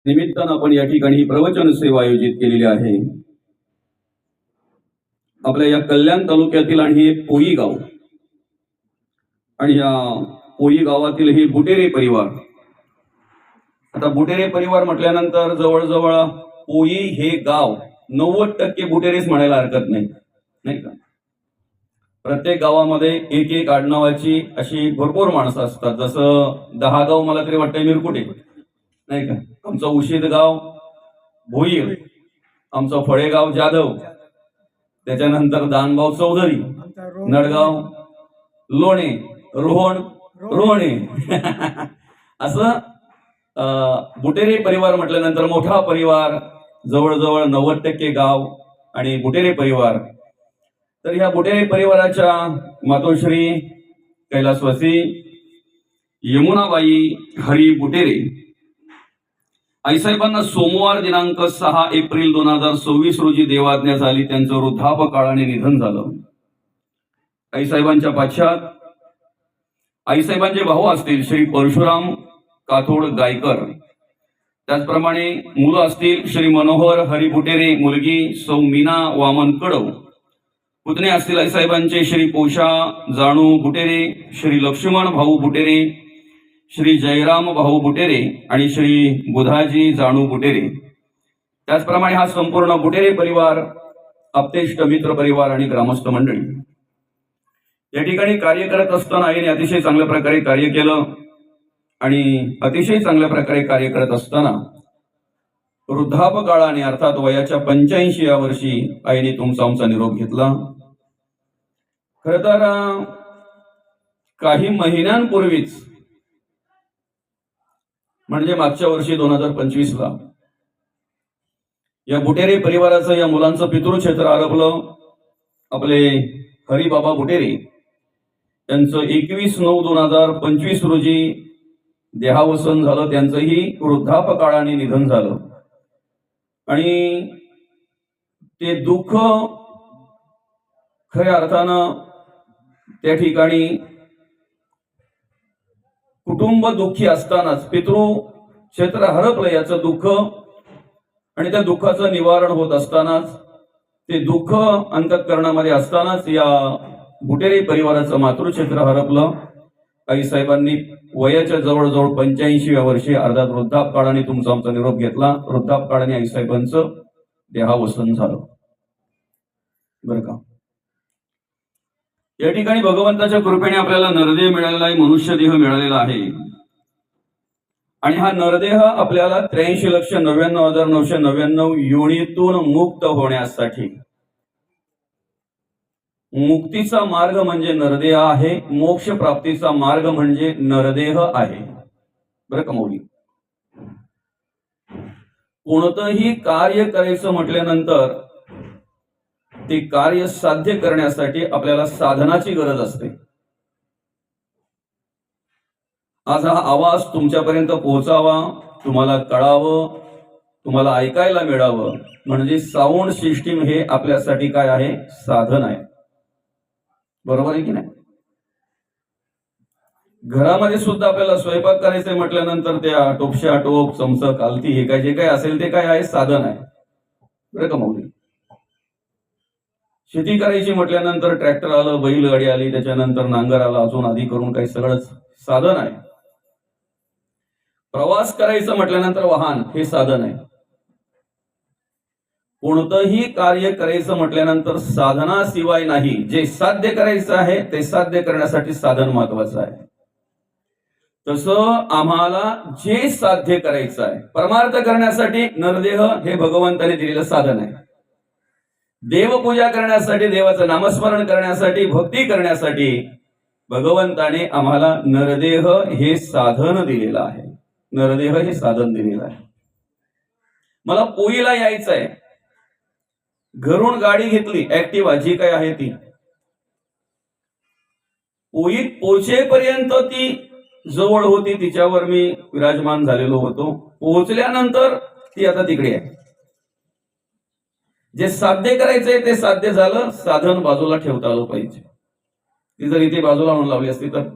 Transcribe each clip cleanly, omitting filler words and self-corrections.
निमित्तानं आपण या ठिकाणी प्रवचन सेवा आयोजित केलेली आहे. आपल्या या कल्याण तालुक्यातील आणि हे पोई गाव आणि या पोई गावातील हे बुटेरे परिवार. आता बुटेरे परिवार म्हटल्यानंतर जवळजवळ पोई हे गाव 90% बुटेरेच म्हणायला हरकत नाही, नाही का? प्रत्येक गावामध्ये एक एक आडनावाची अशी भरपूर माणसं असतात. जसं 10 गाव मला तरी वाटतं मिरकुटे, नाही का? आमचं उशीद गाव भोईर, आमचं फळेगाव जाधव, त्याच्यानंतर दानभाऊ चौधरी, नडगाव लोणे, रोहणे असं बुटेरे परिवार म्हटल्यानंतर मोठा परिवार, जवळजवळ 90% गाव आणि बुटेरे परिवार. तर ह्या बुटेरे परिवाराच्या मातोश्री कैलासवासी यमुनाबाई हरी बुटेरे आईसाहेबांना सोमवार दिनांक 6 एप्रिल 2026 रोजी देवाज्ञा झाली. त्यांचं वृद्धापकाळाने निधन झालं. आईसाहेबांच्या पाश्चात आईसाहेबांचे भाऊ असतील श्री परशुराम काथोड गायकर, त्याचप्रमाणे मुलं असतील श्री मनोहर हरी बुटेरे, मुलगी सौ मीना वामन कडव, पुतणे असतील आईसाहेबांचे श्री पोषा जाणू बुटेरे, श्री लक्ष्मण भाऊ बुटेरे, श्री जयराम भाऊ बुटेरे आणि श्री बुधाजी जाणू बुटेरे. त्याचप्रमाणे हा संपूर्ण बुटेरे परिवार, आप्तेष्ट मित्र परिवार आणि ग्रामस्थ मंडळी या ठिकाणी कार्य करत असताना आईने अतिशय चांगल्या प्रकारे कार्य केलं आणि अतिशय चांगल्या प्रकारे कार्य करत असताना वृद्धापकाळाने अर्थात वयाच्या 85 या वर्षी आईने तुमचा आमचा निरोप घेतला. खर तर काही महिन्यांपूर्वीच म्हणजे मागच्या वर्षी 2025ला या बुटेरे परिवाराचं, या मुलांचं पितृक्षेत्र आरपलं. आपले हरिबाबा बुटेरे यांचं 21/9/2025 रोजी देहावसन झालं. त्यांचंही वृद्धापकाळाने निधन झालं आणि ते दुःख खऱ्या अर्थानं त्या ठिकाणी कुटुंब दुःखी असतानाच, पितृ क्षेत्र हरपलं याचं दुःख आणि त्या दुःखाचं निवारण होत असतानाच, ते दुःख अंतःकरणामध्ये असतानाच या बुटेरे परिवाराचं मातृक्षेत्र हरपलं. आईसाहेबांनी वयाच्या जवळजवळ 85व्या वर्षी अर्थात वृद्धापकाळाने तुमचा आमचा निरोप घेतला. वृद्धापकाळाने आईसाहेबांचं देहावसन झालं, बरं का? या ठिकाणी भगवंताच्या कृपेने आपल्याला नरदेह मिळालेला आहे, मनुष्य देह मिळालेला आहे आणि हा नरदेह आपल्याला 83,99,999 योनीतून मुक्त होण्यासाठी, मुक्तीचा मार्ग म्हणजे नरदेह आहे, मोक्ष प्राप्तीचा मार्ग म्हणजे नरदेह आहे, बरं का मौली? कोणतंही कार्य करायचं म्हटल्यानंतर ते कार्य साध्य करण्यासाठी आपल्याला साधनाची गरज असते. आज हा आवाज तुमच्यापर्यंत पोहोचावा, तुम्हाला कळावं, तुम्हाला ऐकायला मिळावं, म्हणजे साऊंड सिस्टीम हे आपल्यासाठी काय आहे? साधन आहे, बरोबर आहे की नाही? घरामध्ये सुद्धा आपल्याला स्वयंपाक करायचंय म्हटल्यानंतर त्या टोपशा, टोप, चमचा, कालती हे काय जे काय असेल ते काय आहे? साधन आहे, बरं का मौली? शेती करायची म्हटल्यानंतर ट्रॅक्टर आलं, बैलगाडी आली, त्याच्यानंतर नांगर आला, अजून आधी करून काही सगळंच साधन आहे. प्रवास करायचं म्हटल्यानंतर वाहन हे साधन आहे. कोणतंही कार्य करायचं म्हटल्यानंतर साधनाशिवाय नाही. जे साध्य करायचं आहे ते साध्य करण्यासाठी साधन महत्वाचं आहे. तसं आम्हाला जे साध्य करायचं आहे, परमार्थ करण्यासाठी नरदेह हे भगवंताने दिलेलं साधन आहे. देवपूजा करण्यासाठी, देवाचं नामस्मरण करण्यासाठी, भक्ती करण्यासाठी भगवंताने आम्हाला नरदेह हे साधन दिलेलं आहे. नरदेह हे साधन दिलेलं आहे. मला पोईला यायचंय, घरून गाडी घेतली ऍक्टिव्हा जी काय आहे ती, पोईत पोहोचेपर्यंत ती जवळ होती, तिच्यावर मी विराजमान झालेलो होतो. पोहोचल्यानंतर ती आता तिकडे आहे. जे साध्य करायचंय ते साध्य झालं, साधन बाजूला ठेवता आलं पाहिजे. ती जर इथे बाजूला म्हणून लावली असती तर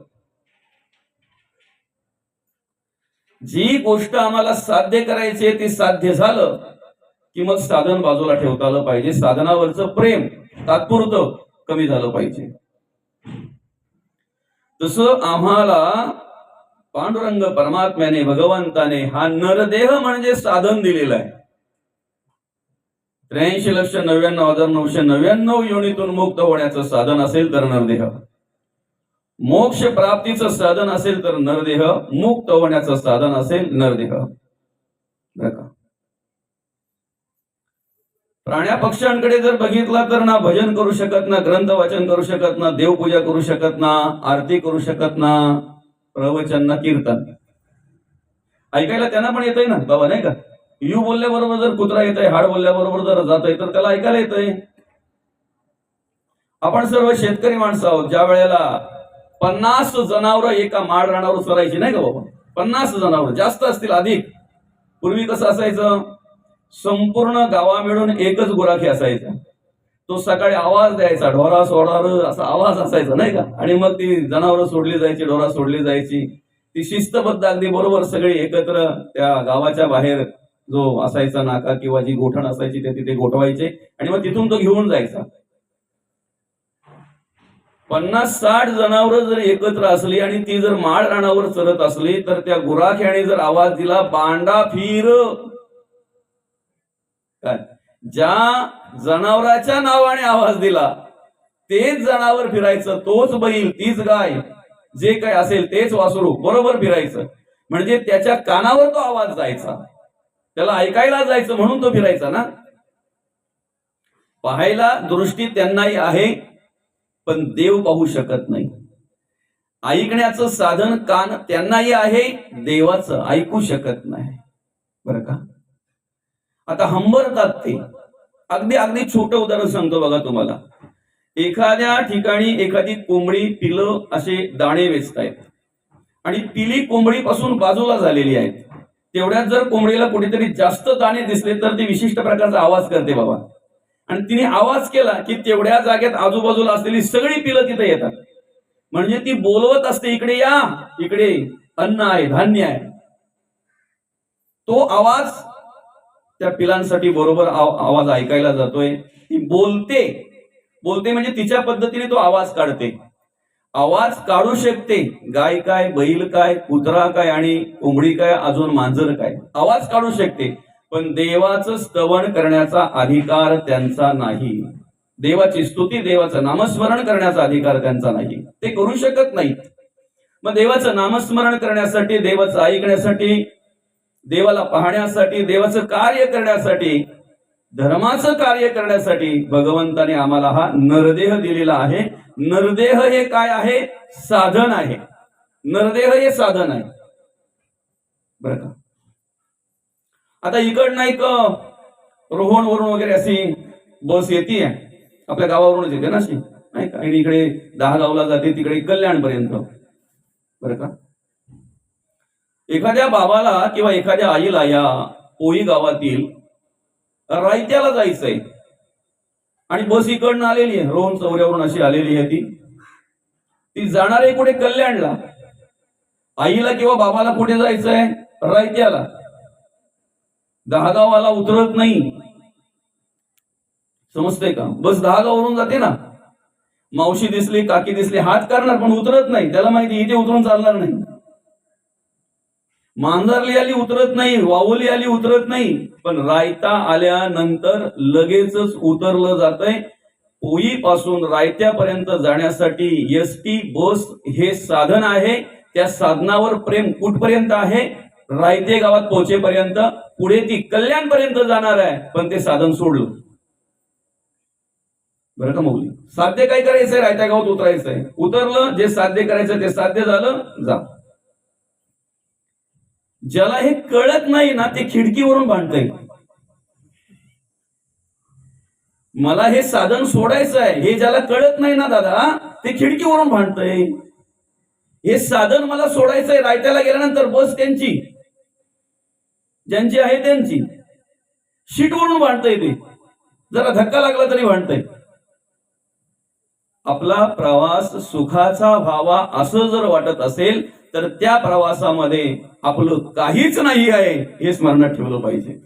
जी गोष्ट आम्हाला साध्य करायची आहे ती साध्य झालं की मग साधन बाजूला ठेवता आलं पाहिजे. साधनावरचं प्रेम तात्पुरतं कमी झालं पाहिजे. तसं आम्हाला पांडुरंग परमात्म्याने, भगवंताने हा नरदेह म्हणजे साधन दिलेलं आहे. 83,99,999 योनीतून मुक्त होण्याचं साधन असेल तर नरदेह, मोक्ष प्राप्तीचं साधन असेल तर नरदेह, मुक्त होण्याचं साधन असेल नरदेह. प्राण्या पक्ष्यांकडे जर बघितला तर ना भजन करू शकत, ना ग्रंथ वाचन करू शकत, ना देवपूजा करू शकत, ना आरती करू शकत, ना प्रवचन, ना कीर्तन. ऐकायला त्यांना पण येतंय ना बाबा, नाही का? यू बोलल्याबरोबर जर कुत्रा येतंय, हाड बोलल्याबरोबर जर जातंय तर त्याला ऐकायला येतंय. आपण सर्व शेतकरी माणसं आहोत. ज्या वेळेला 50 जनावर एका माळ रानावर चरायची, नाही का बाबा? 50 जनावर, जास्त असतील अधिक. पूर्वी कसं असायचं, संपूर्ण गावा मिळून एकच गुराखी असायचा. तो सकाळी आवाज द्यायचा, ढोरा सोडार असा आवाज असायचा, नाही का? आणि मग ती जनावरं सोडली जायची, ढोरा सोडली जायची. ती शिस्तबद्ध अगदी बरोबर सगळी एकत्र त्या गावाच्या बाहेर जो असायचा नाका किंवा जी गोठण असायची ते तिथे गोठवायचे आणि मग तिथून तो घेऊन जायचा. 50-60 जनावर जर एकत्र असली आणि ती जर माळ रानावर चरत असली तर त्या गुराख्याने जर आवाज दिला, बांडा फिर, काय ज्या जनावराच्या नावाने आवाज दिला तेच जनावर फिरायचं, तोच बैल, तीच गाय, जे काय असेल तेच वासरू बरोबर फिरायचं. म्हणजे त्याच्या कानावर तो आवाज जायचा, त्याला ऐकायला जायचं म्हणून तो फिरायचा ना. पाहायला दृष्टी त्यांनाही आहे पण देव पाहू शकत नाही. ऐकण्याचं साधन कान त्यांनाही आहे, देवाचं ऐकू शकत नाही. बरं का? आता हंबरतात ते. अगदी अगदी छोटं उदाहरण सांगतो बघा तुम्हाला. एखाद्या ठिकाणी एखादी कोंबडी पिलं असे दाणे वेचतायत आणि पिली कोंबडी पासून बाजूला झालेली आहेत. तेवढ्यात जर कोंबडीला कुठेतरी जास्त दाणे दिसले तर ती विशिष्ट प्रकारचा आवाज करते बाबा. आणि तिने आवाज केला की तेवढ्या जागेत आजूबाजूला असलेली सगळी पिलं तिथे येतात. म्हणजे ती बोलवत असते, इकडे या, इकडे अन्न आहे, धान्य आहे. तो आवाज त्या पिलांसाठी बरोबर आवाज ऐकायला जातोय. ती बोलते, बोलते म्हणजे तिच्या पद्धतीने तो आवाज काढते. आवाज काढू शकते. गाय काय, बैल काय, कुत्रा काय आणि कोंबडी काय, अजून मांजर काय, आवाज काढू शकते. पण देवाचं स्तवन करण्याचा अधिकार त्यांचा नाही. देवाची स्तुती, देवाचं नामस्मरण करण्याचा अधिकार त्यांचा नाही. ते करू शकत नाहीत. मग देवाचं नामस्मरण करण्यासाठी, देवाचं ऐकण्यासाठी, देवाला पाहण्यासाठी, देवाचं कार्य करण्यासाठी, धर्माचं कार्य करण्यासाठी भगवंताने आम्हाला हा नरदेह दिलेला आहे. नरदेह हे काय आहे? साधन आहे. नरदेह हे साधन आहे. बरं का? आता इकडनं एक रोहन वरून वगैरे अशी बस येते, आपल्या गावावरूनच येते ना अशी, नाही का? आणि इकडे 10 गावला जाते, तिकडे कल्याण पर्यंत. बरं का? एखाद्या बाबाला किंवा एखाद्या आईला या पोई गावातील रायत्याला जायचंय आणि बस इकडनं आलेली आहे, रोहन चौऱ्यावरून अशी आलेली आहे. ती जाणार आहे कुठे? कल्याणला. आईला किंवा बाबाला कुठे जायचंय? रायत्याला. 10 गावाला उतरत नाही. समजतंय का? बस 10 गावावरून जाते ना. मावशी दिसली, काकी दिसली, हात करणार पण उतरत नाही. त्याला माहिती इथे उतरून चालणार नाही. मांजरली आली उतरत नाही, वावली आली उतरत नाही. पण रायता आल्यानंतर लगेचच उतरलं जातंय. पोई पासून रायत्यापर्यंत जाण्यासाठी एसटी बस हे साधन आहे. त्या साधनावर प्रेम कुठपर्यंत आहे? रायते गावात पोहोचेपर्यंत. पुढे ती कल्याण पर्यंत जाणार आहे, पण ते साधन सोडलं. बरं का मौली? साध्य काय करायचंय? रायत्या गावात उतरायचंय. उतरलं, जे साध्य करायचं ते साध्य झालं, जा. ज्याला हे कळत नाही ना ते खिडकीवरून भांडतंय. मला हे साधन सोडायचं आहे हे ज्याला कळत नाही ना दादा, ते खिडकीवरून भांडतंय. हे साधन मला सोडायचंय. रायत्याला गेल्यानंतर बस त्यांची, ज्यांची आहे त्यांची, शीटवरून भांडतंय. ते जरा धक्का लागला तरी भांडतंय. आपला प्रवास सुखाचा व्हावा असं जर वाटत असेल तर त्या प्रवासामध्ये आपलं काहीच नाही आहे हे स्मरणात ठेवलं पाहिजे.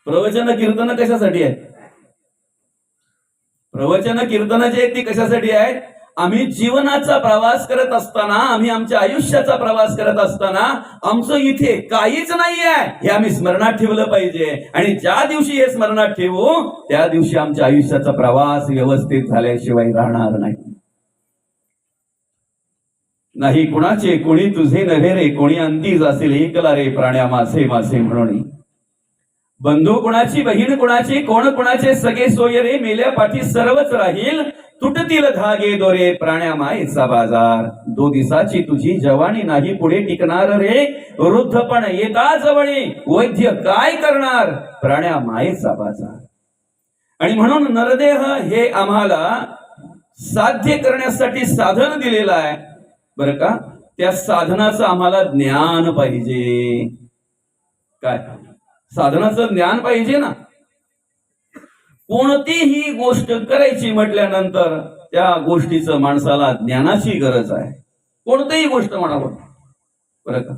प्रवचन कीर्तन कशासाठी आहे? प्रवचन कीर्तन जे आहेत ती कशासाठी आहेत? आम्ही जीवनाचा प्रवास करत असताना, आम्ही आमच्या आयुष्याचा प्रवास करत असताना आमचं इथे काहीच नाही आहे हे आम्ही स्मरणात ठेवलं पाहिजे. आणि ज्या दिवशी हे स्मरणात ठेवू त्या दिवशी आमच्या आयुष्याचा प्रवास व्यवस्थित झाल्याशिवाय राहणार नाही. नाही कुणाचे कोणी तुझे नव्हे रे, कोणी अंती जाशील एकला रे प्राण्या मासे मासे म्हणून. बंधू कुणाची, बहीण कुणाची, कोण कुणाचे सगळे सोय रे, मेल्या पाठी सर्वच राहील. तुटतील धागे दोरे प्राण्या मायेचा बाजार. 2 दिवसाची तुझी जवानी नाही पुढे टिकणार रे, वृद्धपण येता जवळी वैद्य काय करणार प्राण्या मायेचा बाजार. आणि म्हणून नरदेह हे आम्हाला साध्य करण्यासाठी साधन दिलेलं आहे बरं का. त्या साधनाचं आम्हाला ज्ञान पाहिजे. काय साधनाचं ज्ञान पाहिजे ना. कोणतीही गोष्ट करायची म्हटल्यानंतर त्या गोष्टीचं माणसाला ज्ञानाची गरज आहे. कोणतीही गोष्ट म्हणावं बरं का.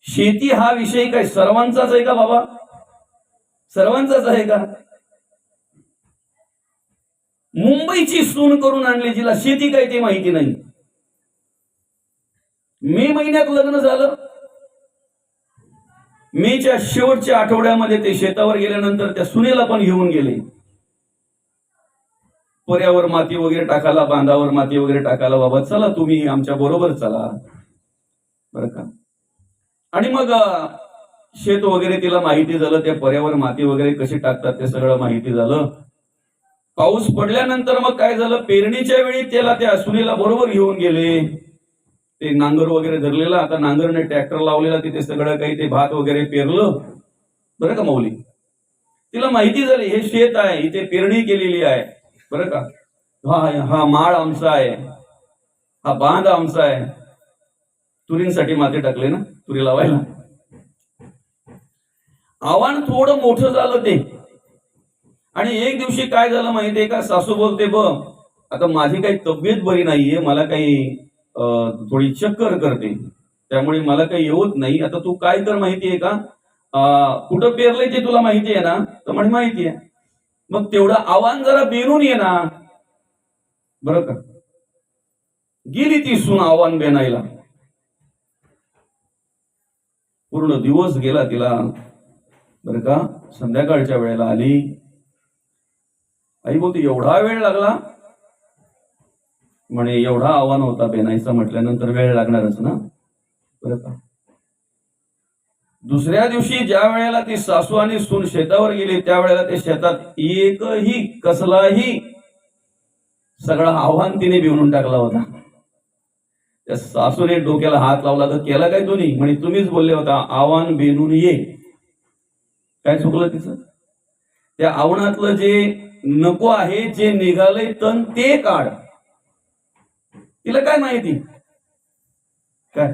शेती हा विषय काय सर्वांचाच आहे का बाबा? सर्वांचाच आहे का? मुंबईची सून करून आणली जिला शेती काय ते माहिती नाही. मे महिन्यात लग्न झालं, मेच्या शेवटच्या आठवड्यामध्ये ते शेतावर गेल्यानंतर त्या सुनेला पण घेऊन गेले. पर्यावर माती वगैरे टाकायला, बांधावर माती वगैरे टाकायला, बाबा चला तुम्ही आमच्या बरोबर चला बरं का. आणि मग शेत वगैरे तिला माहिती झालं, त्या पर्यावर माती वगैरे कशी टाकतात ते सगळं माहिती झालं. पाऊस पडल्यानंतर मग काय झालं, पेरणीच्या वेळी त्याला त्या सुनेला बरोबर घेऊन गेले. ते नांगर वगैरे धरलेला, आता नांगरने ट्रॅक्टर लावलेला, तिथे सगळं काही ते भात वगैरे पेरलं बरं का. माऊली तिला माहिती झाली हे शेत आहे, इथे पेरणी केलेली आहे बरं का. हा माळ आमचा आहे, हा बांध आमचा आहे. तुरींसाठी माती टाकले ना तुरी लावायला. आव्हान थोडं मोठं झालं ते. आणि एक दिवशी काय झालं माहितीये का, सासू बोलते बघ आता माझी काही तब्येत बरी नाहीये, मला काही थोडी चक्कर करते, त्यामुळे मला काही येऊत नाही. आता तू काय कर माहितीये का, कुठं पेरलंय ते तुला माहिती आहे ना? तर म्हणे माहिती आहे. मग तेवढं आव्हान जरा बेनून ये ना बरं का. गेली ती सून आव्हान बेनायला. पूर्ण दिवस गेला तिला बरं का. संध्याकाळच्या वेळेला आली. आई बोलते एवढा वेळ लागला? म्हणे एवढा आव्हान होता बेनायचा म्हटल्यानंतर वेळ लागणारच ना बरं का. दुसऱ्या दिवशी ज्या वेळेला ती सासू आणि सून शेतावर गेली त्यावेळेला ते शेतात एकही कसलाही सगळं आव्हान तिने बिवून टाकला होता. त्या सासूने डोक्याला हात लावला, तर केला काय तुम्ही? म्हणे तुम्हीच बोलले होता आव्हान बेनून ये. काय चुकलं तिचं? त्या आव्हानातलं जे नको आहे, जे निघालंय तण ते काढ. तिला काय माहिती काय.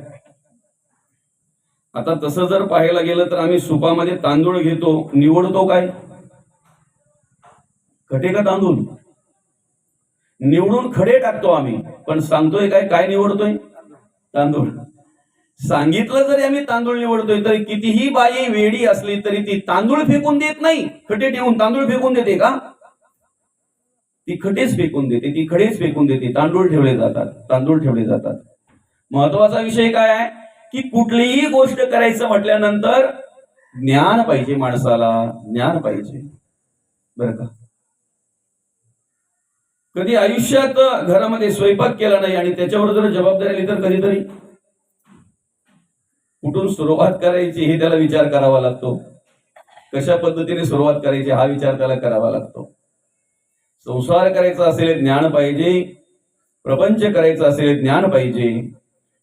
आता तसं जर पाहायला गेलं तर आम्ही सुपामध्ये तांदूळ घेतो, निवडतो काय? खडे का तांदूळ? निवडून खडे टाकतो आम्ही, पण सांगतोय काय, काय निवडतोय? तांदूळ. सांगितलं जरी आम्ही तांदूळ निवडतोय तरी कितीही बाई वेडी असली तरी ती तांदूळ फेकून देत नाही. खडे ठेवून तांदूळ फेकून देते का? ती खडेच फेकून देते, ती खडेच फेकून देते. तांदूळ ठेवले जातात, तांदूळ ठेवले जातात. महत्वाचा विषय काय आहे की कुठलीही गोष्ट करायचं म्हटल्यानंतर ज्ञान पाहिजे माणसाला, ज्ञान पाहिजे बरं का. कधी आयुष्यात घरामध्ये स्वयंपाक केला नाही आणि त्याच्यावर जर जबाबदारी आली तर कधीतरी कुठून सुरुवात करायची हे त्याला विचार करावा लागतो. कशा पद्धतीने सुरुवात करायची हा विचार त्याला करावा लागतो. संसार करायचा असेल ज्ञान पाहिजे, प्रपंच करायचा असेल ज्ञान पाहिजे.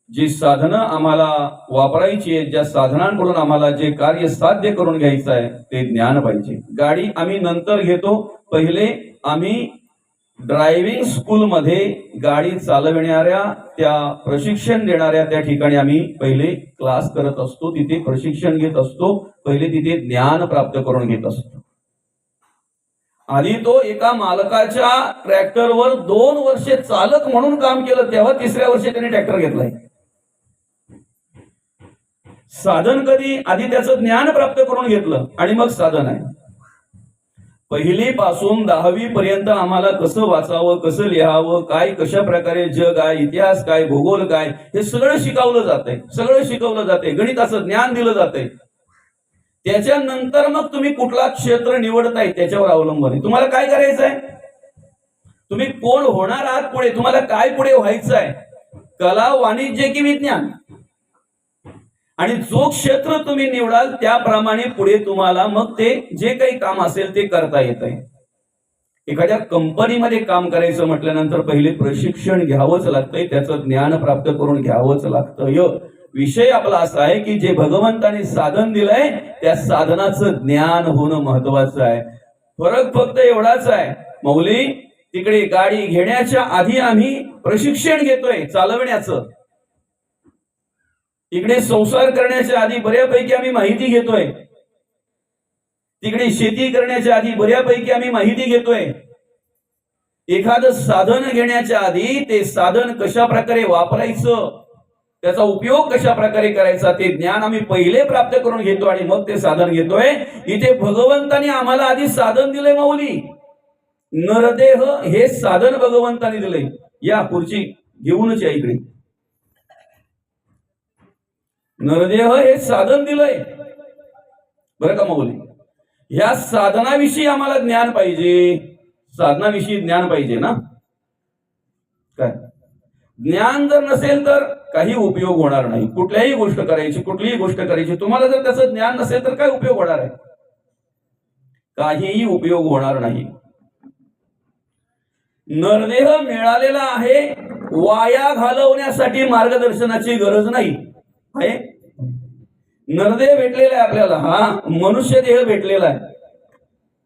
जी साधनं आम्हाला वापरायची आहेत, ज्या साधनांकडून आम्हाला जे कार्य साध्य करून घ्यायचं आहे ते ज्ञान पाहिजे. गाडी आम्ही नंतर घेतो, पहिले आम्ही ड्रायव्हिंग स्कूलमध्ये गाडी चालविणाऱ्या त्या प्रशिक्षण देणाऱ्या त्या ठिकाणी आम्ही पहिले क्लास करत असतो, तिथे प्रशिक्षण घेत असतो, पहिले तिथे ज्ञान प्राप्त करून घेत असतो. आधी तो एका मालकाच्या ट्रॅक्टरवर 2 वर्षे चालक म्हणून काम केलं, तेव्हा 3ऱ्या वर्षी त्याने ट्रॅक्टर घेतलाय. साधन कधी? आधी त्याचं ज्ञान प्राप्त करून घेतलं आणि मग साधन आहे. 1ली पासून 10वी पर्यंत आम्हाला कसं वाचावं, कसं लिहावं, काय कशा प्रकारे जग आहे, इतिहास काय, भूगोल काय, हे सगळं शिकवलं जातंय. सगळं शिकवलं जाते, गणिताचं ज्ञान दिलं जातंय. त्याच्यानंतर मग तुम्ही कुठला क्षेत्र निवडताय त्याच्यावर अवलंबून आहे. तुम्हाला काय करायचंय, तुम्ही कोण होणार आहात पुढे, तुम्हाला काय पुढे व्हायचं आहे, कला, वाणिज्य की विज्ञान, आणि जो क्षेत्र तुम्ही निवडाल त्याप्रमाणे पुढे तुम्हाला मग ते जे काही काम असेल ते करता येत आहे. एखाद्या कंपनीमध्ये काम करायचं म्हटल्यानंतर पहिले प्रशिक्षण घ्यावंच लागतंय, त्याचं ज्ञान प्राप्त करून घ्यावंच लागतं. विषय आपला असा आहे की जे भगवंताने साधन दिलंय त्या साधनाचं ज्ञान होणं महत्वाचं आहे. फरक फक्त एवढाच आहे, मौली तिकडे गाडी घेण्याच्या आधी आम्ही प्रशिक्षण घेतोय चालवण्याचं, इकडे संसार करण्याच्या आधी बऱ्यापैकी आम्ही माहिती घेतोय, तिकडे शेती करण्याच्या आधी बऱ्यापैकी आम्ही माहिती घेतोय. एखादं साधन घेण्याच्या आधी ते साधन कशा प्रकारे वापरायचं, त्याचा उपयोग कशा प्रकारे करायचा ते ज्ञान आम्ही पहिले प्राप्त करून घेतो आणि मग ते साधन घेतोय. इथे भगवंताने आम्हाला आधी साधन दिलंय मौली, नरदेह हे साधन भगवंताने दिलंय. या खुर्ची घेऊनच या इकडे. नरदेह हे साधन दिलंय बरं का मौली. ह्या साधनाविषयी आम्हाला ज्ञान पाहिजे, साधनाविषयी ज्ञान पाहिजे ना. काय ज्ञान जर नसेल तर काही उपयोग होणार नाही. कुठल्याही गोष्ट करायची, कुठलीही गोष्ट करायची, तुम्हाला जर त्याचं ज्ञान नसेल तर काय उपयोग होणार आहे, काहीही उपयोग होणार नाही. नरदेह मिळालेला आहे वाया घालवण्यासाठी, मार्गदर्शनाची गरज नाही आहे. नरदेह भेटलेला आहे आपल्याला, हा मनुष्य देह भेटलेला आहे.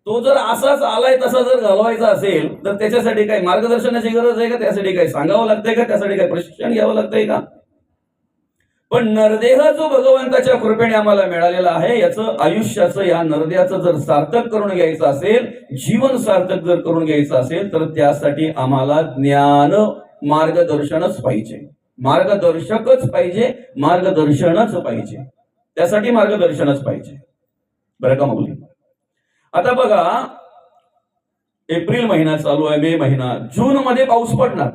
तो जर असाच आलाय तसा जर घालवायचा असेल तर त्याच्यासाठी काय मार्गदर्शनाची गरज आहे का, त्यासाठी काय सांगावं लागतंय का, त्यासाठी काय प्रशिक्षण घ्यावं लागतंय का. पण नरदेह जो भगवंताच्या कृपेने आम्हाला मिळालेला आहे, याचं आयुष्याचं, या नरदेहाचं जर सार्थक करून घ्यायचं असेल, जीवन सार्थक जर करून घ्यायचं असेल तर त्यासाठी आम्हाला ज्ञान मार्गदर्शनच पाहिजे, मार्गदर्शकच पाहिजे, मार्गदर्शनच पाहिजे. त्यासाठी मार्गदर्शनच पाहिजे बरं का मुली. आता बघा, एप्रिल महिना चालू आहे, मे महिना, जून मध्ये पाऊस पडणार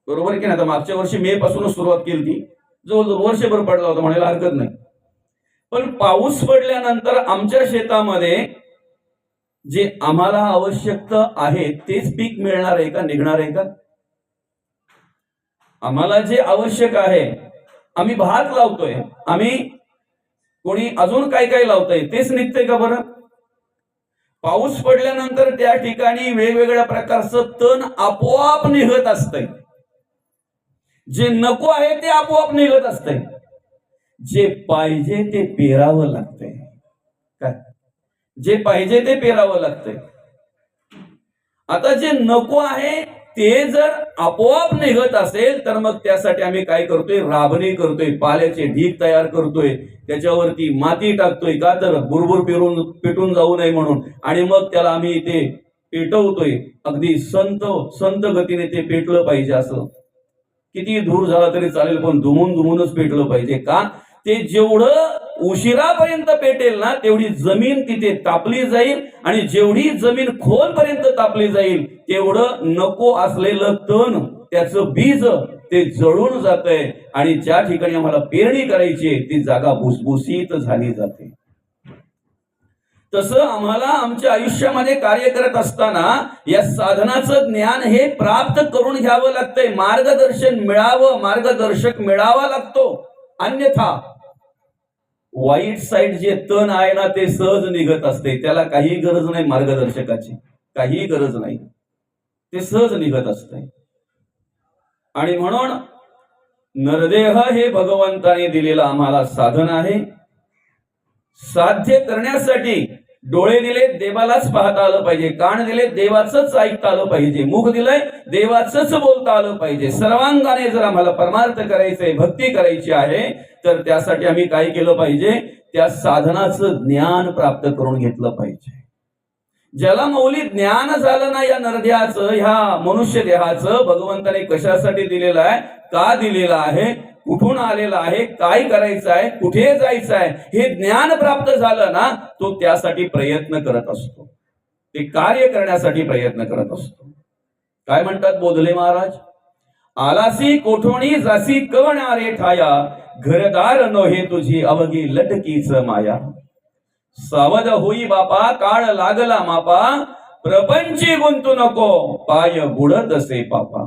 बरोबर की नाही. आता मागच्या वर्षी मे पासूनच सुरुवात केली ती, जो वर्षभर पडला होता म्हणायला हरकत नाही. पण पाऊस पडल्यानंतर आमच्या शेतामध्ये जे आम्हाला आवश्यक आहे तेच पीक मिळणार आहे का, निघणार आहे का. आम्हाला जे आवश्यक आहे, आम्ही भात लावतोय, आम्ही कोणी अजून काय काय लावतोय, तेच निघतंय का बरं. पाऊस पडल्यानंतर त्या ठिकाणी वेगवेगळ्या प्रकारचं तण आपोआप निघत असतंय. जे नको आहे ते आपोआप निघत असतंय. जे पाहिजे ते पेरावं लागतंय. काय जे पाहिजे ते पेरावं लागतंय. आता जे नको आहे ते जर आपोआप निघत असेल तर मग त्यासाठी आम्ही काय करतोय, राबणी करतोय, पाल्याचे ढीग तयार करतोय, त्याच्यावरती माती टाकतोय, का तर बुरबुर पेटून जाऊ नये म्हणून, आणि मग त्याला आम्ही ते पेटवतोय. अगदी संत गतीने ते पेटलं पाहिजे. असं किती धूर झाला तरी चालेल, पण दुमूनच पेटलं पाहिजे. का, ते जेवढं उशिरापर्यंत पेटेल ना तेवढी जमीन तिथे तापली जाईल, आणि जेवढी जमीन खोलपर्यंत तापली जाईल तेवढं नको असलेलं तण, त्याचं बीज ते जळून जातंय, आणि ज्या ठिकाणी आम्हाला पेरणी करायची ती जागा भुसभुशीत झाली जाते. तसं आम्हाला आमच्या आयुष्यामध्ये कार्य करत असताना या साधनाचं ज्ञान हे प्राप्त करून घ्यावं लागतंय. मार्गदर्शन मिळावं, मार्गदर्शक मिळावा लागतो. अन्यथा वाईट साईड जे तण आहे ना ते सहज निघत असते, त्याला काही गरज नाही मार्गदर्शकाची, काही गरज नाही, ते सहज निघत असते. आणि म्हणून नरदेह हे भगवंताने दिलेलं आम्हाला साधन आहे. साध्य करण्यासाठी डोळे दिले देवालाच पाहता आलं पाहिजे, कान दिले देवाचंच ऐकता आलं पाहिजे, मुख दिलंय देवाचंच बोलता आलं पाहिजे. सर्वांगाने जर आम्हाला परमार्थ करायचंय, भक्ती करायची आहे तर त्यासाठी आम्ही काय केलं पाहिजे, त्या साधनाचं ज्ञान प्राप्त करून घेतलं पाहिजे. ज्याला मौली ज्ञान झालं ना या नरदेहाचं, ह्या मनुष्य देहाचं भगवंताने कशासाठी दिलेलं आहे, का दिलेलं आहे, कुठून आलेला आहे, काय करायचं आहे, कुठे जायचं आहे, हे ज्ञान प्राप्त झालं ना, तो त्यासाठी प्रयत्न करत असतो, ते कार्य करण्यासाठी प्रयत्न करत असतो. काय म्हणतात बोधले महाराज, आलासी कोठोणी जासी कवणारे ठाया, घरदार नोहे तुझी अवघी लटकीच माया. सावध होई बापा काळ लागला मापा, प्रपंची गुंतू नको पाय बुडत असे पापा.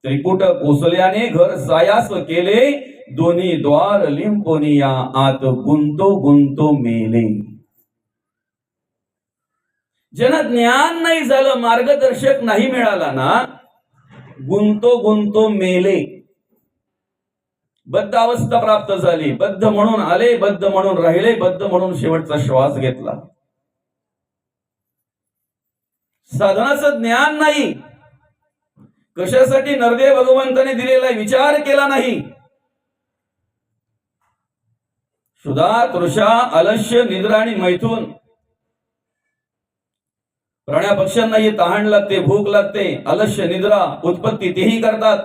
त्रिकुट कोसल्याने घर सायास केले, दोन्ही द्वार लिंपोनिया आत गुंतो गुंतो मेले. ज्यांना ज्ञान नाही झालं, मार्गदर्शक नाही मिळाला ना, गुंतो गुंतो मेले, बद्ध अवस्था प्राप्त झाली. बद्ध म्हणून आले, बद्ध म्हणून राहिले, बद्ध म्हणून शेवटचा श्वास घेतला. साधनाचं ज्ञान नाही, कशासाठी नरदेव भगवंताने दिलेला विचार केला नाही. क्षुधा, तृषा, आलस्य, निद्रा आणि मैथून, प्राण्या पक्ष्यांनाही तहान लागते, भूक लागते, आलस्य, निद्रा, उत्पत्ती तेही करतात.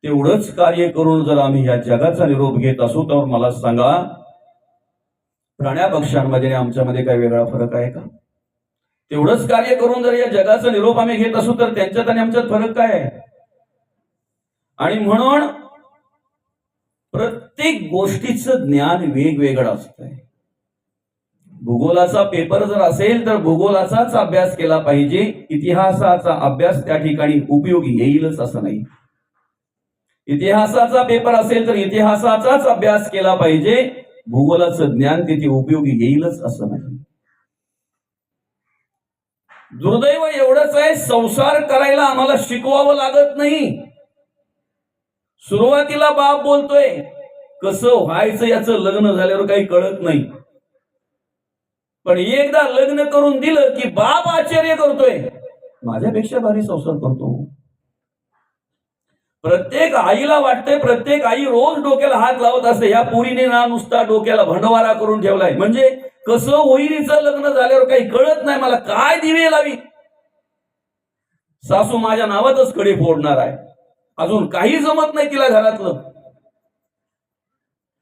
तेवढंच कार्य करून जर आम्ही या जगाचा निरोप घेत असू तर मला सांगा, प्राण्या पक्ष्यांमध्ये आमच्यामध्ये काही वेगळा फरक आहे का? तेवढंच कार्य करून जर या जगाचा निरोप आम्ही घेत असू तर त्यांच्यात आणि आमच्यात फरक काय आहे? आणि म्हणून प्रत्येक गोष्टीचं ज्ञान वेगवेगळं असतंय. भूगोलाचा पेपर जर असेल तर भूगोलाचाच अभ्यास केला पाहिजे, इतिहासाचा अभ्यास त्या ठिकाणी उपयोगी येईलच असं नाही. इतिहासाचा पेपर असेल तर इतिहासाचाच अभ्यास केला पाहिजे, भूगोलाचं ज्ञान तिथे उपयोगी येईलच असं नाही. दुर्दैव एवढंच आहे, संसार करायला आम्हाला शिकवावं लागत नाही. सुरुवातीला बाप बोलतोय, कसं व्हायचं याचं लग्न झाल्यावर काही कळत नाही, पण एकदा लग्न करून दिलं की बाप आश्चर्य करतोय, माझ्यापेक्षा भारी संसार करतो. प्रत्येक आईला वाटतंय, प्रत्येक आई रोज डोक्याला हात लावत असते, या पोरीने ना नुसता डोक्याला भंडवारा करून ठेवलाय, म्हणजे कसं होईरीचं लग्न झाल्यावर काही कळत नाही, मला काय दिवे लावी, सासू माझ्या नावातच कडे फोडणार आहे, अजून काही जमत नाही तिला घरातलं.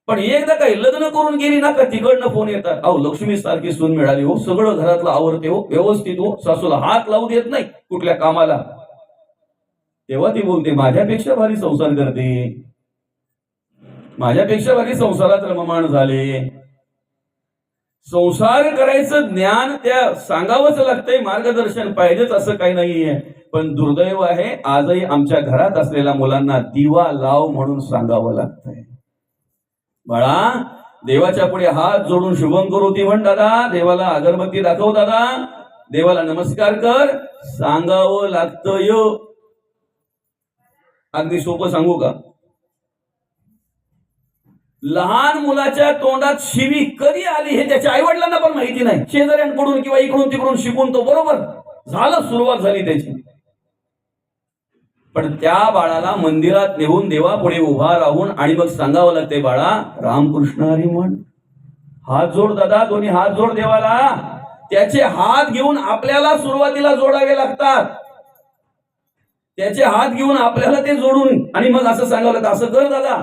पण एकदा काही लग्न करून गेली ना का तिकडनं फोन येतात, अहो लक्ष्मी सारखी सून मिळाली हो, सगळं घरातलं आवरते हो, व्यवस्थित हो, सासूला हात लावू देत नाही कुठल्या कामाला. तेव्हा ती बोलते, माझ्यापेक्षा भारी संसार करते, माझ्यापेक्षा भारी संसारात रममाण झाले. संसार करायचं ज्ञान त्या सांगावंच लागतंय, मार्गदर्शन पाहिजेच असं काही नाहीये. पण दुर्दैव आहे, आजही आमच्या घरात असलेल्या मुलांना दिवा लाव म्हणून सांगावं लागतंय. बाळा, देवाच्या पुढे हात जोडून शुभम करोती म्हण दादा, देवाला अगरबत्ती दाखव दादा, देवाला नमस्कार कर, सांगावं लागतंय. अगदी सोपं सांगू का? लहान मुलाच्या तोंडात शिवी कधी आली हे त्याच्या आई वडिलांना पण माहिती नाही. शेजाऱ्यांकडून किंवा इकडून तिकडून शिकून तो बरोबर झालं, सुरुवात झाली त्याची. पण त्या बाळाला मंदिरात नेऊन देवापुढे उभा राहून आणि मग सांगावं लागते, बाळा रामकृष्ण हरी म्हण, हात जोड दादा, दोन्ही हात जोड देवाला. त्याचे हात घेऊन आपल्याला सुरुवातीला जोडावे लागतात, त्याचे हात घेऊन आपल्याला ते जोडून आणि मग असं सांगावं लागतं, असं कर दादा.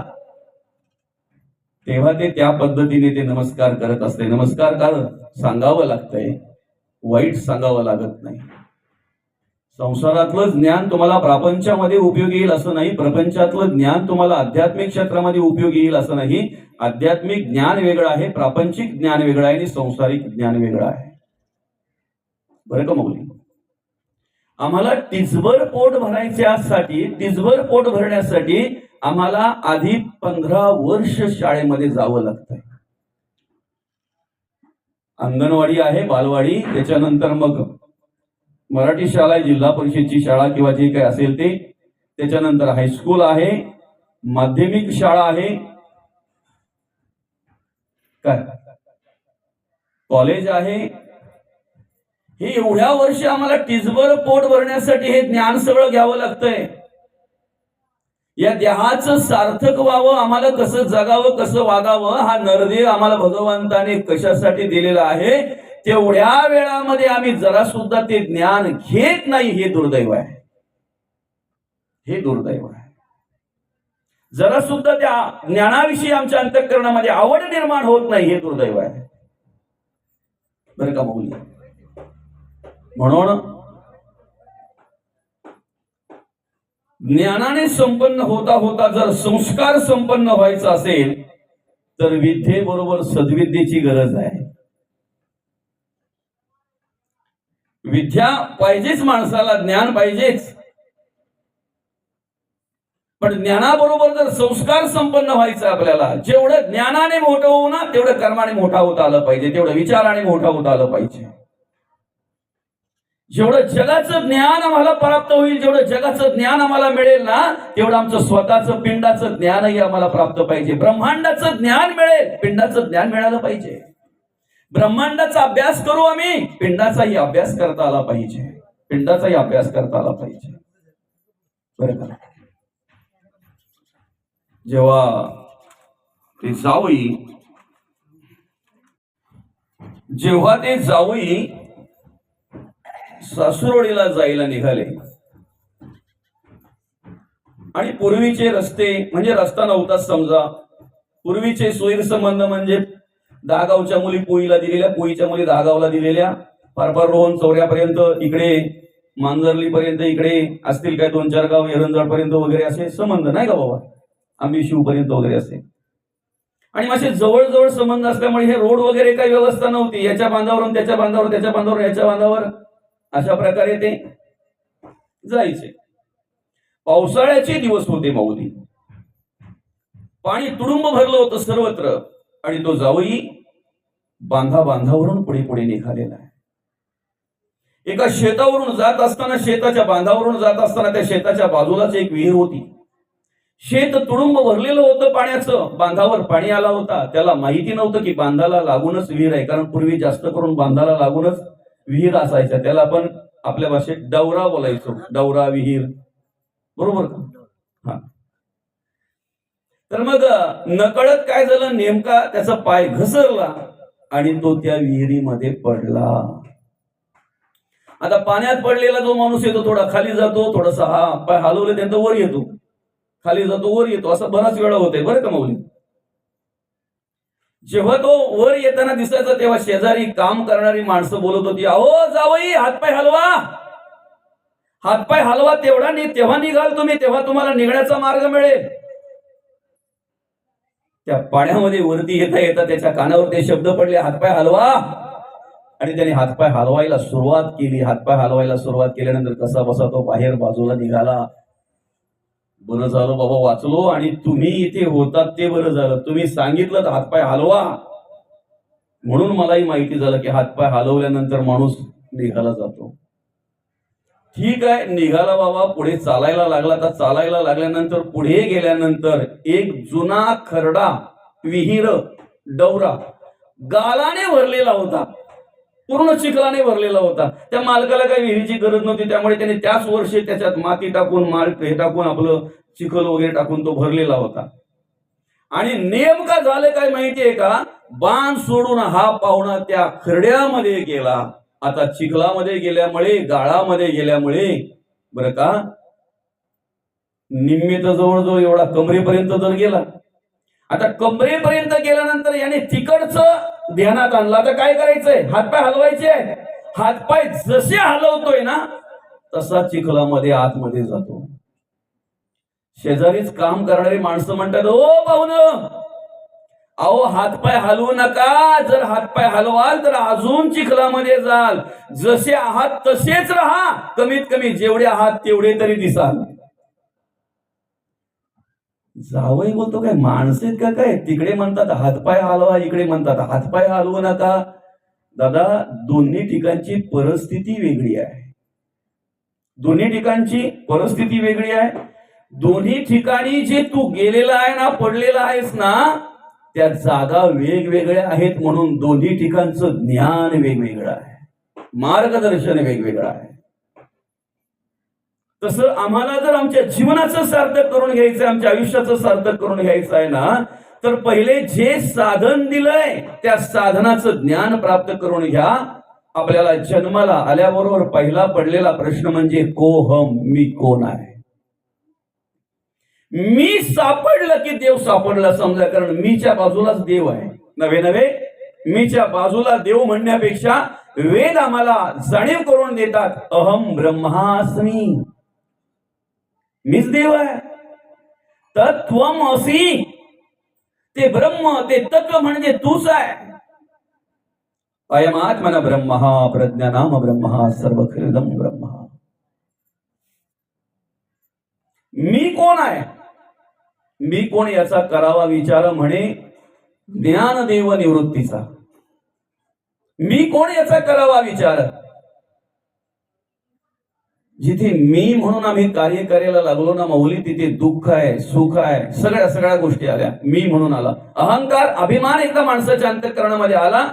तेव्हा ते त्या पद्धतीने ते नमस्कार करत असते. नमस्कार कर सांगावं लागतंय, वाईट सांगावं लागत नाही. संसारातलं ज्ञान तुम्हाला प्रपंचामध्ये उपयोगी येईल असं नाही, प्रपंचातलं ज्ञान तुम्हाला आध्यात्मिक क्षेत्रामध्ये उपयोगी येईल असं नाही. आध्यात्मिक ज्ञान वेगळं आहे, प्रापंचिक ज्ञान वेगळं आहे आणि संसारिक ज्ञान वेगळं आहे. बरं का मौली? आम्हाला टिचभर पोट भरायच्यासाठी, टिचभर पोट भरण्यासाठी आम्हाला आधी 15 वर्ष शाळेमध्ये जावं लागतंय. अंगणवाडी आहे, बालवाडी, त्याच्यानंतर मग मराठी शाळा आहे, जिल्हा परिषदची शाळा किंवा जे काही असेल ते, त्याच्यानंतर हायस्कूल आहे, माध्यमिक शाळा आहे, काय कॉलेज आहे. हे एवढ्या वर्ष आम्हाला टिचभर पोट भरण्यासाठी हे ज्ञान सगळं घ्यावं लागतंय. या देहाचं सार्थक व्हावं, आम्हाला कसं जगावं, कसं वागावं, हा नरदेह आम्हाला भगवंताने कशासाठी दिलेला आहे, तेवढ्या वेळामध्ये आम्ही जरा सुद्धा ते ज्ञान घेत नाही, हे दुर्दैव आहे. हे दुर्दैव आहे. जरा सुद्धा त्या ज्ञानाविषयी आमच्या अंतःकरणामध्ये आवड निर्माण होत नाही, हे दुर्दैव आहे. बरं का मौली? म्हणून ज्ञानाने संपन्न होता होता जर संस्कार संपन्न व्हायचा असेल तर विद्येबरोबर सद्विद्येची गरज आहे. विद्या पाहिजेच, माणसाला ज्ञान पाहिजेच, पण ज्ञानाबरोबर जर संस्कार संपन्न व्हायचं आपल्याला, जेवढं ज्ञानाने मोठं होऊ ना तेवढं कर्माने मोठा होता आलं पाहिजे, तेवढं विचाराने मोठा होता आलं पाहिजे. जेवढं जगाचं ज्ञान आम्हाला प्राप्त होईल, जेवढं जगाचं ज्ञान आम्हाला मिळेल ना, तेवढं आमचं स्वतःचं पिंडाचं ज्ञानही आम्हाला प्राप्त पाहिजे. ब्रह्मांडाचं ज्ञान मिळेल, पिंडाचं ज्ञान मिळालं पाहिजे. ब्रह्मांडाचा अभ्यास करू आम्ही, पिंडाचाही अभ्यास करता आला पाहिजे, पिंडाचाही अभ्यास करता आला पाहिजे. बरं का? जेव्हा ते जावई सासुरवाडीला जायला निघाले आणि पूर्वीचे रस्ते म्हणजे रस्ता नव्हताच समजा. पूर्वीचे सोयीसंबंध म्हणजे दहागावच्या मुली पोईला दिलेल्या, पोईच्या मुली दहागावला दिलेल्या, फार रोहन चौऱ्यापर्यंत इकडे, मांजरली पर्यंत इकडे असतील काय 2-4 गाव, एरंजळ पर्यंत वगैरे असे संबंध नाही का बाबा, आंबी शिव पर्यंत वगैरे असे. आणि असे जवळ संबंध असल्यामुळे हे रोड वगैरे काही व्यवस्था नव्हती. याच्या बांधावरून त्याच्या बांधावर, त्याच्या बांधावर याच्या बांधावर, अशा प्रकारे ते जायचे. पावसाळ्याचे दिवस होते माऊली, पाणी तुडुंब भरलं होतं सर्वत्र आणि तो जावई बांधावरून पुढे निघालेला आहे. एका शेतावरून जात असताना, शेताच्या बांधावरून जात असताना त्या शेताच्या बाजूलाच एक विहीर होती. शेत तुडुंब भरलेलं होतं पाण्याचं, बांधावर पाणी आला होता. त्याला माहिती नव्हतं की बांधाला लागूनच विहीर आहे, कारण पूर्वी जास्त करून बांधाला लागूनच विहीर असायच्या. त्याला आपण आपल्या भाषेत डवरा बोलायचो, डवरा विहीर, बरोबर का? हा. तर मग नकळत काय झालं, नेमका त्याचा पाय घसरला आणि तो त्या विहिरीमध्ये पडला. आता पाण्यात पडलेला जो माणूस येतो थोडा खाली जातो, थोडासा हा पाय हलवले त्यांचा वर येतो, खाली जातो वर येतो, असं बराच वेळा होतंय. बरं का माऊली? जेव्हा तो वर येताना दिसायचा तेव्हा शेजारी काम करणारी माणसं बोलत होती, अहो जावई हातपाय हलवा, हातपाय हलवा, तेव्हा निघाल तुम्ही, तेव्हा तुम्हाला निघण्याचा मार्ग मिळेल. त्या पाण्यामध्ये वरती येता येता त्याच्या कानावर ते शब्द पडले, हातपाय हलवा. आणि त्याने हातपाय हलवायला सुरुवात केली. हातपाय हलवायला सुरुवात केल्यानंतर कसा बसा तो बाहेर बाजूला निघाला. बरं झालं बाबा वाचलो, आणि तुम्ही इथे होतात ते बरं झालं. तुम्ही सांगितलं हातपाय हलवा म्हणून मलाही माहिती झालं की हातपाय हलवल्यानंतर माणूस निघाला जातो. ठीक आहे, निघाला बाबा, पुढे चालायला लागला. तर चालायला लागल्यानंतर पुढे गेल्यानंतर एक जुना खरडा विहीर डवरा गालाने भरलेला होता, पूर्ण चिखलाने भरलेला होता. त्या मालकाला काही विहिरीची गरज नव्हती, त्यामुळे त्याने त्याच वर्षी त्याच्यात माती टाकून, हे टाकून, आपलं चिखल वगैरे टाकून तो भरलेला होता. आणि नेमका झालं काय माहितीये का, बाण सोडून हा पाहुणा त्या खरड्यामध्ये गेला. आता चिखलामध्ये गेल्यामुळे, गाळामध्ये गेल्यामुळे, बरं का, निम्मे तर जवळजवळ एवढा कमरेपर्यंत जर गेला. आता कमरेपर्यंत गेल्यानंतर याने तिकडचं ध्यानात आणलं. आता काय करायचंय, हातपाय हलवायचे. हातपाय जसे हलवतोय ना तसा चिखलामध्ये आतमध्ये जातो. शेजारीच काम करणारी माणसं म्हणतात, ओ पाहुणं, अहो हातपाय हलवू नका, जर हातपाय हलवाल तर अजून चिखलामध्ये जाल, जसे आहात तसेच राहा, कमीत कमी जेवढे आहात तेवढे तरी दिसाल. जावई बोलतो, काय माणसं आहेत का काय, तिकडे म्हणतात हातपाय हलवा, इकडे म्हणतात हातपाय हलवू नका. दादा, दोन्ही ठिकाणची परिस्थिती वेगळी आहे, दोन्ही ठिकाणची परिस्थिती वेगळी आहे. दोन्ही ठिकाणी जे तू गेलेला आहे ना, पडलेला आहेस ना, त्या जागा वेगवेगळ्या आहेत, म्हणून दोन्ही ठिकाणचं ज्ञान वेगवेगळं आहे, मार्गदर्शन वेगवेगळं आहे. तसं आम्हाला जर आमच्या जीवनाचं सार्थक करून घ्यायचं, आमच्या आयुष्याचं सार्थक करून घ्यायचं आहे ना, तर पहिले जे साधन दिलंय त्या साधनाचं ज्ञान प्राप्त करून घ्या. आपल्याला जन्माला आल्याबरोबर पहिला पडलेला प्रश्न म्हणजे कोहम, मी कोण आहे. मी सापडलं की देव सापडला समजा, कारण मीच्या बाजूलाच देव आहे. नव्हे नव्हे, मीच्या बाजूला देव म्हणण्यापेक्षा वेद आम्हाला जाणीव करून देतात, अहम ब्रह्मास्मी, मीच देव आहे. तत्त्वमसि, ते ब्रह्म, ते तत्व म्हणजे तूच आहे. अयमात्मन ब्रह्म प्रज्ञानाम ब्रह्म सर्वखिदम ब्रह्म. मी कोण आहे, मी कोण याचा करावा विचार म्हणे ज्ञानदेव निवृत्तीचा. मी कोण याचा करावा विचार. जिथे मी म्हणून आम्ही कार्य करायला लागलो ना माऊली, तिथे दुःख आहे, सुख आहे, सगळ्या गोष्टी आल्या. मी म्हणून आला अहंकार, अभिमान एकदा माणसाच्या अंतःकरणामध्ये आला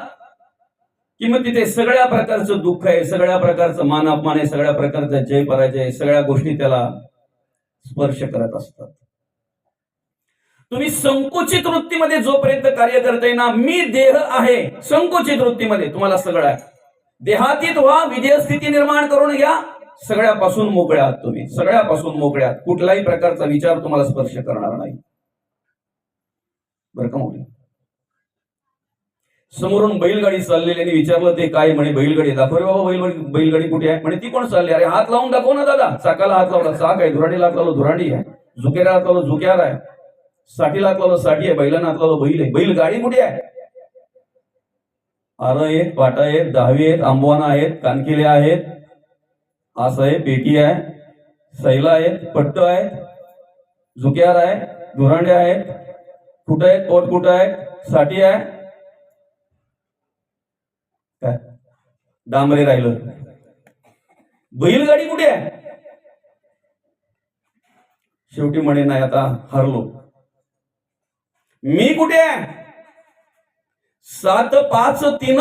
की मग तिथे सगळ्या प्रकारचं दुःख आहे, सगळ्या प्रकारचं मान अपमान आहे, सगळ्या प्रकारचा जय पराजय, सगळ्या गोष्टी त्याला स्पर्श करत असतात. तुम्ही संकुचित वृत्तीमध्ये जोपर्यंत कार्य करताय ना, मी देह आहे, संकुचित वृत्तीमध्ये तुम्हाला सगळं आहे. देहातीत व्हा, विदेह स्थिती निर्माण करून घ्या, सगळ्यापासून मोकळ्या आहात तुम्ही, सगळ्यापासून मोकळ्या. कुठलाही प्रकारचा विचार तुम्हाला स्पर्श करणार नाही. बरं का मुली, समोरून बैलगाडी चाललेल्याने विचारलं, ते काय म्हणे बैलगाडी दाखव रे बाबा. बैलगाडी कुठे आहे म्हणे. ती कोण चालली. अरे हात लावून दाखव ना दादा. चाकाला हात लावला, चाक आहे. धुराडीला हात लावलं, धुराडी आहे. झुकेला हात लावलं, झुक्यार आहे. साठीला हात लावलं, साठी आहे. बैलांना हात लावलं, बैल आहे. बैलगाडी कुठे आहे. आरं आहेत, पाटा आहेत, दहावी आहेत, आंबवाना आहेत, कानकिल्या आहेत, आस आहे, पेटी आहे, सैला आहेत, पट्ट आहेत, झुक्यार आहे, धुरांड्या आहेत, कुठं आहेत, पोट कुठं आहे, साठी आहे, काय डांबरे राहिलं. बैलगाडी कुठे आहे. शेवटी म्हणे नाही, आता हरलो. मी कुठे आहे. 7, 5, 3